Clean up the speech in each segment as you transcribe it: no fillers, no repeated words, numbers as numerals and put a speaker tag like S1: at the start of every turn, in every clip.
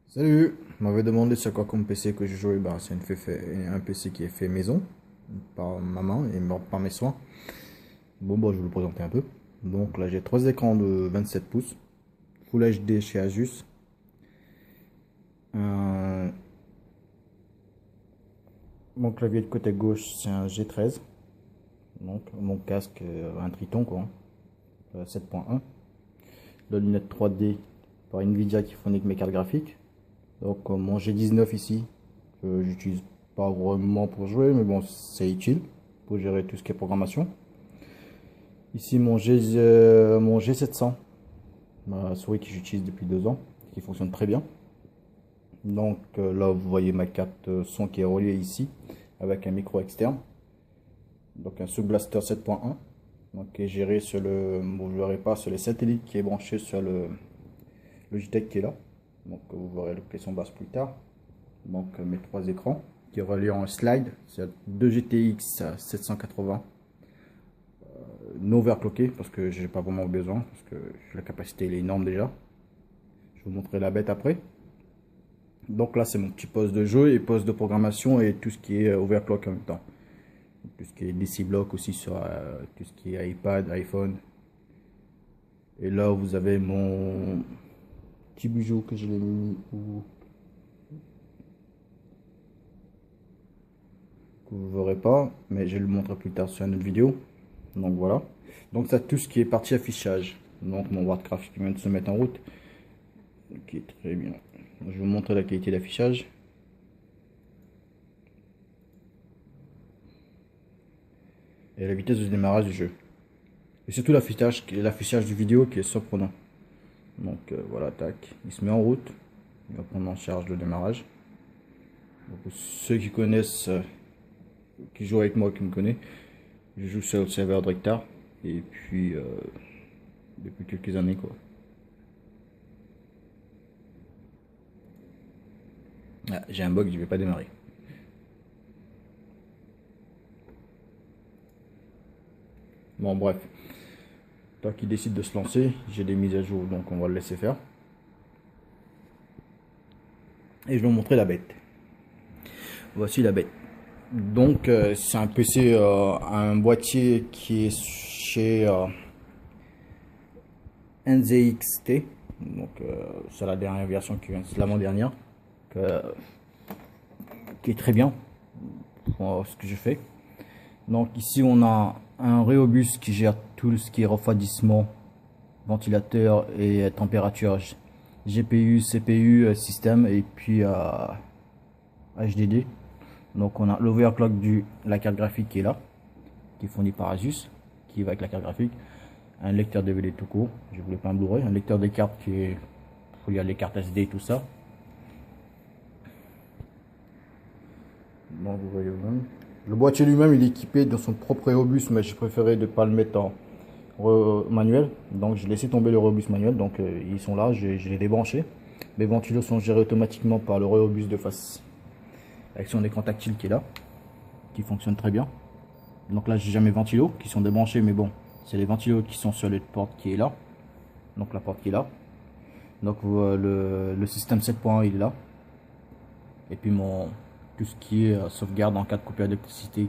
S1: Salut, vous m'avez demandé c'est quoi comme PC que je jouais. Bah, c'est un PC qui est fait maison par ma main et par mes soins. Bon, bah, je vais vous le présenter un peu. Donc là, j'ai trois écrans de 27 pouces, Full HD chez Asus. Un- Mon clavier de côté gauche, c'est un G13. Donc mon casque, un Triton quoi, 7.1. La lunette 3D par Nvidia qui fournit mes cartes graphiques. Donc mon G19 ici, que j'utilise pas vraiment pour jouer, mais bon, c'est utile pour gérer tout ce qui est programmation. Ici mon G700, ma souris que j'utilise depuis 2 ans, qui fonctionne très bien. Donc là vous voyez ma carte son qui est reliée ici avec un micro externe. Donc un Sub Blaster 7.1, donc qui est géré sur bon, je verrai pas sur les satellites qui est branché sur le Logitech qui est là. Donc vous verrez l'application basse plus tard. Donc mes trois écrans qui relient en slide, c'est 2 GTX 780 non overclocké parce que j'ai pas vraiment besoin, parce que la capacité elle est énorme déjà. Je vais vous montrer la bête après. Donc là c'est mon petit poste de jeu et poste de programmation et tout ce qui est overclock en même temps. Tout ce qui est DC block aussi sur tout ce qui est iPad, iPhone. Et là vous avez mon petit bijou que je l'ai mis où que vous verrez pas, mais je vais le montrer plus tard sur une autre vidéo. Donc voilà. Donc ça tout ce qui est partie affichage. Donc mon Warcraft qui vient de se mettre en route. Ok, très bien. Je vais vous montrer la qualité d'affichage. Et la vitesse de démarrage du jeu. Et surtout l'affichage du vidéo qui est surprenant. Donc voilà, tac. Il se met en route. Il va prendre en charge le démarrage. Donc, pour ceux qui connaissent, qui jouent avec moi, qui me connaissent, je joue sur le serveur Drektar. Et puis, depuis quelques années quoi. Ah, j'ai un bug, je vais pas démarrer. Bon bref, tant qu'il décide de se lancer, j'ai des mises à jour donc on va le laisser faire. Et je vais vous montrer la bête. Voici la bête. Donc c'est un PC, un boîtier qui est chez NZXT. Donc c'est la dernière version qui vient, c'est l'avant-dernière. Qui est très bien pour ce que je fais. Donc ici on a un Rheobus qui gère tout ce qui est refroidissement, ventilateur et température, GPU, CPU, système et puis HDD. Donc on a l'overclock la carte graphique qui est là, qui est fourni par Asus, qui va avec la carte graphique, un lecteur DVD tout court, je voulais pas un Blu-ray, un lecteur des cartes qui est pour lire les cartes SD et tout ça. Donc vous voyez même. Le boîtier lui-même il est équipé de son propre Rheobus, mais j'ai préféré de ne pas le mettre en manuel, donc j'ai laissé tomber le Rheobus manuel. Donc ils sont là, je les débranché. Mes ventilos sont gérés automatiquement par le Rheobus de face avec son écran tactile qui est là, qui fonctionne très bien. Donc là j'ai jamais ventilos qui sont débranchés, mais bon, c'est les ventilos qui sont sur les portes qui est là. Donc la porte qui est là. Donc le système 7.1 il est là. Et puis tout ce qui est sauvegarde en cas de coupure d'électricité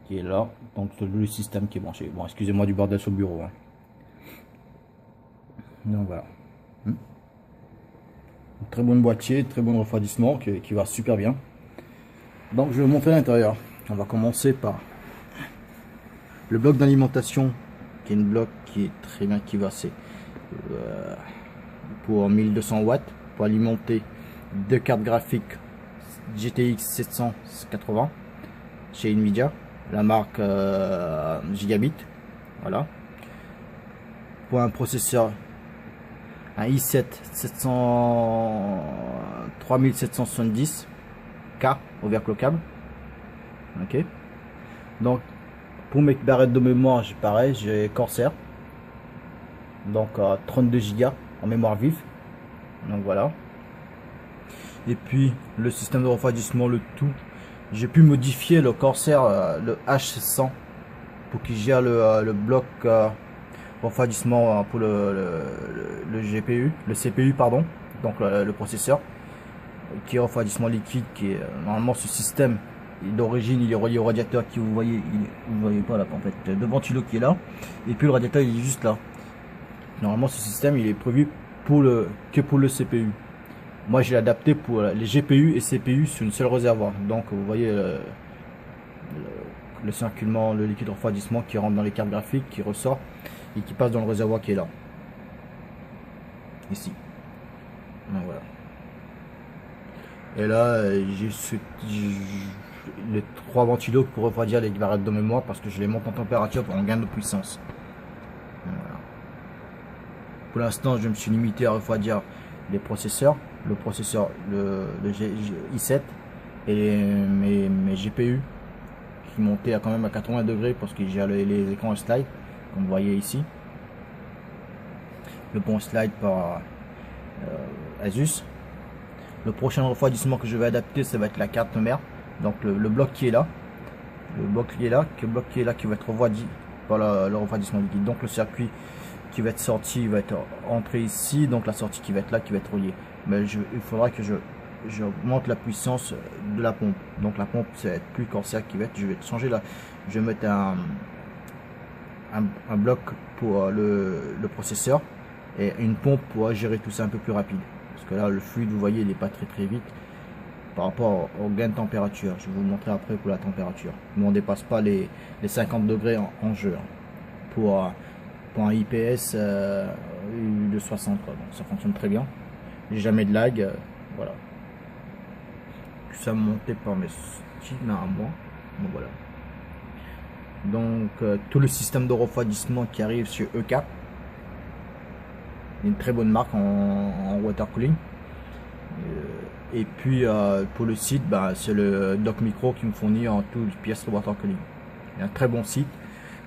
S1: qui est là. Donc le système qui est branché. Bon, excusez-moi du bordel sur le bureau. Hein. Donc voilà. Très bon boîtier, très bon refroidissement qui va super bien. Donc je vais vous montrer l'intérieur. On va commencer par le bloc d'alimentation qui est une bloc qui est très bien, qui va c'est pour 1200 watts pour alimenter deux cartes graphiques GTX 780 chez Nvidia, la marque Gigabit. Voilà. Pour un processeur, un i7 3770K overclockable. Ok. Donc pour mes barrettes de mémoire, j'ai pareil, j'ai Corsair. Donc 32 Go en mémoire vive. Donc voilà. Et puis le système de refroidissement, le tout. J'ai pu modifier le Corsair, le H100 pour qu'il gère le bloc refroidissement pour le GPU, le CPU pardon, donc le processeur, qui est refroidissement liquide, qui est normalement ce système d'origine, il est relié au radiateur qui vous voyez, vous voyez pas là en fait, de ventilo qui est là, et puis le radiateur il est juste là. Normalement ce système il est prévu pour que pour le CPU. Moi j'ai adapté pour les GPU et CPU sur une seule réservoir. Donc vous voyez le circulement, le liquide refroidissement qui rentre dans les cartes graphiques, qui ressort et qui passe dans le réservoir qui est là. Ici. Donc voilà. Et là j'ai les 3 ventilos pour refroidir les barrettes de mémoire parce que je les monte en température pour un gain de puissance. Voilà. Pour l'instant je me suis limité à refroidir les processeurs, le processeur le i7 et mes GPU qui montaient quand même à 80 degrés parce que j'ai les écrans slide comme vous voyez ici. Le bon slide par Asus. Le prochain refroidissement que je vais adapter, ça va être la carte mère. Donc le bloc qui est là, le bloc qui est là qui va être refroidi par le refroidissement liquide. Donc le circuit qui va être sorti va être entré ici, donc la sortie qui va être là, qui va être reliée. Mais il faudra que je augmente la puissance de la pompe. Donc la pompe, ça va être plus Corsair qui va être. Je vais changer là. Je vais mettre un bloc pour le processeur et une pompe pour gérer tout ça un peu plus rapide. Parce que là, le fluide, vous voyez, il n'est pas très vite par rapport au gain de température. Je vais vous montrer après pour la température. Mais on ne dépasse pas les 50 degrés en jeu. Pour un IPS de 60, quoi. Donc ça fonctionne très bien. J'ai jamais de lag. Voilà. Ça montait par mes styles à moi. Donc voilà. Donc tout le système de refroidissement qui arrive sur EK. Une très bonne marque en water cooling. Et puis pour le site, bah, c'est le Doc Micro qui me fournit en toutes pièces de water cooling. Il y a un très bon site.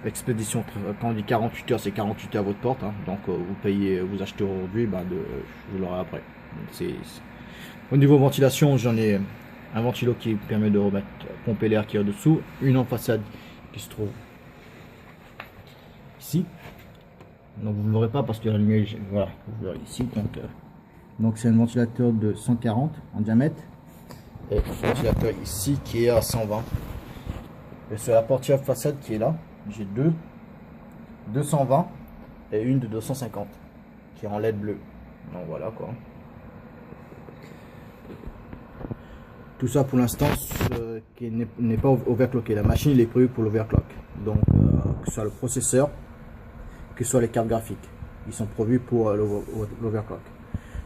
S1: L'expédition, quand on dit 48 heures, c'est 48 heures à votre porte. Hein. Donc vous payez, vous achetez aujourd'hui, bah, vous l'aurez après. Au niveau ventilation, j'en ai un ventilo qui permet de remettre pomper l'air qui est au-dessous, une en façade qui se trouve ici. Donc vous ne l'aurez pas parce que la lumière, voilà, vous l'aurez ici. Donc c'est un ventilateur de 140 en diamètre et un ventilateur ici qui est à 120. Et sur la portière façade qui est là, j'ai deux 220 et une de 250 qui est en LED bleu. Donc voilà quoi. Tout ça pour l'instant qui n'est pas overclocké. La machine est prévue pour l'overclock. Donc que ce soit le processeur, que ce soit les cartes graphiques, ils sont prévus pour l'overclock.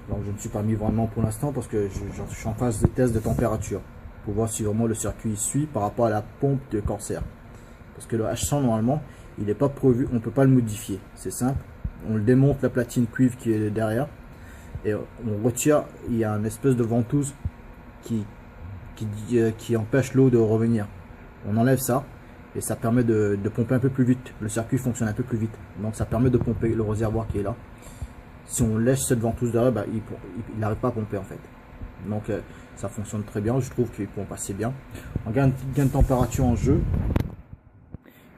S1: Donc je ne suis pas mis vraiment pour l'instant parce que je suis en phase de test de température pour voir si vraiment le circuit suit par rapport à la pompe de Corsair. Parce que le H100 normalement il n'est pas prévu, on ne peut pas le modifier. C'est simple, on le démonte la platine cuivre qui est derrière et on retire, il y a une espèce de ventouse qui empêche l'eau de revenir. On enlève ça et ça permet de pomper un peu plus vite. Le circuit fonctionne un peu plus vite. Donc ça permet de pomper le réservoir qui est là. Si on laisse cette ventouse derrière, bah, il n'arrive pas à pomper en fait. Donc ça fonctionne très bien. Je trouve qu'il pompe assez bien. En gain de température en jeu,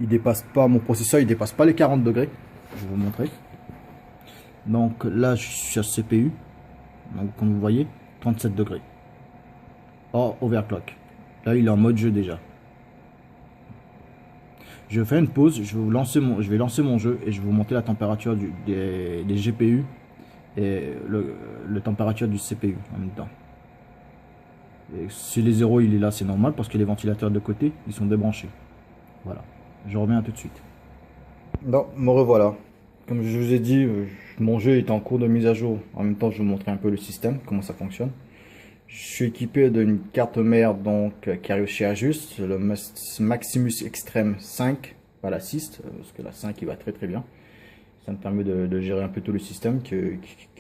S1: il dépasse pas, mon processeur il dépasse pas les 40 degrés. Je vais vous montrer. Donc là je suis sur CPU. Donc comme vous voyez, 37 degrés. Hors overclock. Là il est en mode jeu déjà. Je fais une pause, je vais lancer mon jeu et je vais vous montrer la température des GPU et la température du CPU en même temps. Et si les 0 il est là, c'est normal parce que les ventilateurs de côté ils sont débranchés. Voilà, je reviens tout de suite. Donc me revoilà. Comme je vous ai dit, mon jeu est en cours de mise à jour. En même temps, je vais vous montrer un peu le système, comment ça fonctionne. Je suis équipé d'une carte mère donc qui arrive chez Asus, le Maximus Extreme 5, pas la 6, parce que la 5 il va très bien. Ça me permet de gérer un peu tout le système qui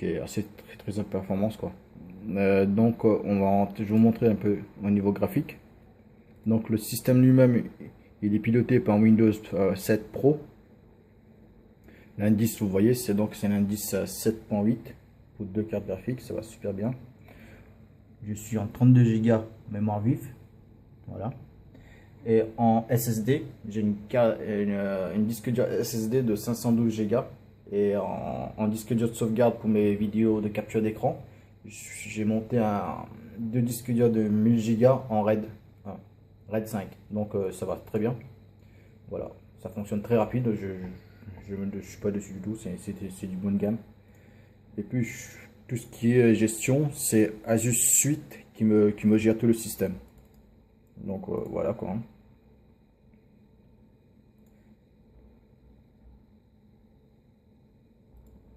S1: est assez très en performance quoi. Donc je vais vous montrer un peu au niveau graphique. Donc le système lui-même il est piloté par Windows 7 Pro. L'indice vous voyez c'est l'indice 7.8 pour 2 cartes graphiques, ça va super bien. Je suis en 32 Go mémoire vive, voilà. Et en SSD, j'ai une disque dur SSD de 512 Go et en disque dur de sauvegarde pour mes vidéos de capture d'écran, J'ai monté deux disques durs de 1000 Go en RAID, hein, RAID 5. Donc ça va très bien. Voilà, ça fonctionne très rapide. Je suis pas dessus du tout, c'est du bon de gamme. Et puis tout ce qui est gestion, c'est Asus Suite qui me gère tout le système. Donc voilà quoi.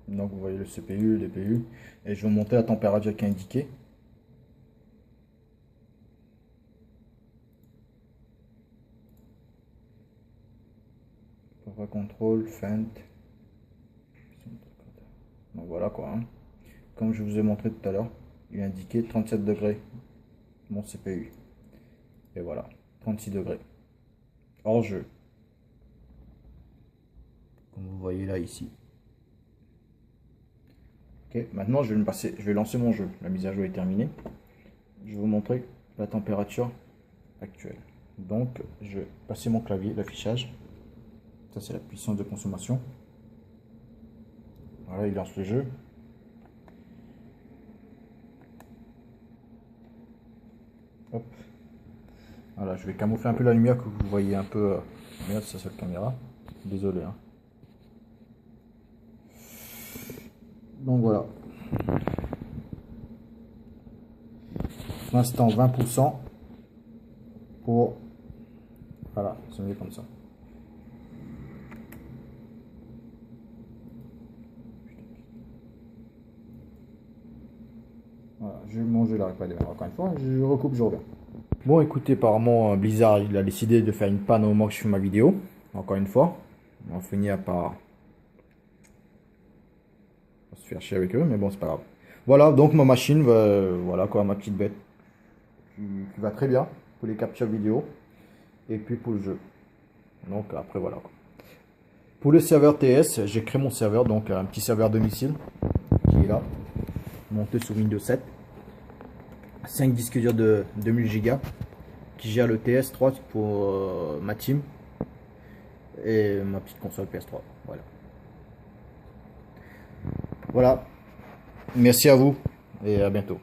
S1: Donc vous voyez le CPU, le DPU. Et je vais monter la température qui est indiquée. Power control, fent. Donc voilà quoi. Comme je vous ai montré tout à l'heure, il est indiqué 37 degrés mon CPU. Et voilà, 36 degrés. Hors jeu. Comme vous voyez là ici. Ok, maintenant je vais lancer mon jeu. La mise à jour est terminée. Je vais vous montrer la température actuelle. Donc je vais passer mon clavier, l'affichage. Ça c'est la puissance de consommation. Voilà, il lance le jeu. Hop. Voilà, je vais camoufler un peu la lumière que vous voyez un peu. Merde, c'est cette caméra. Désolé. Hein. Donc voilà. Pour l'instant 20% pour. Voilà, c'est mieux comme ça. Voilà, mon jeu n'arrive pas à démarrer encore une fois. Je recoupe, je reviens. Bon, écoutez, apparemment Blizzard il a décidé de faire une panne au moment que je fais ma vidéo. Encore une fois, on finit par se faire chier avec eux, mais bon, c'est pas grave. Voilà, donc ma machine, voilà quoi, ma petite bête qui va très bien pour les captures vidéo et puis pour le jeu. Donc après, voilà quoi. Pour le serveur TS, j'ai créé mon serveur, donc un petit serveur domicile qui est là, monté sur Windows 7. 5 disques durs de 2000 Go qui gère le TS3 pour ma team et ma petite console PS3. Voilà. Voilà. Merci à vous et à bientôt.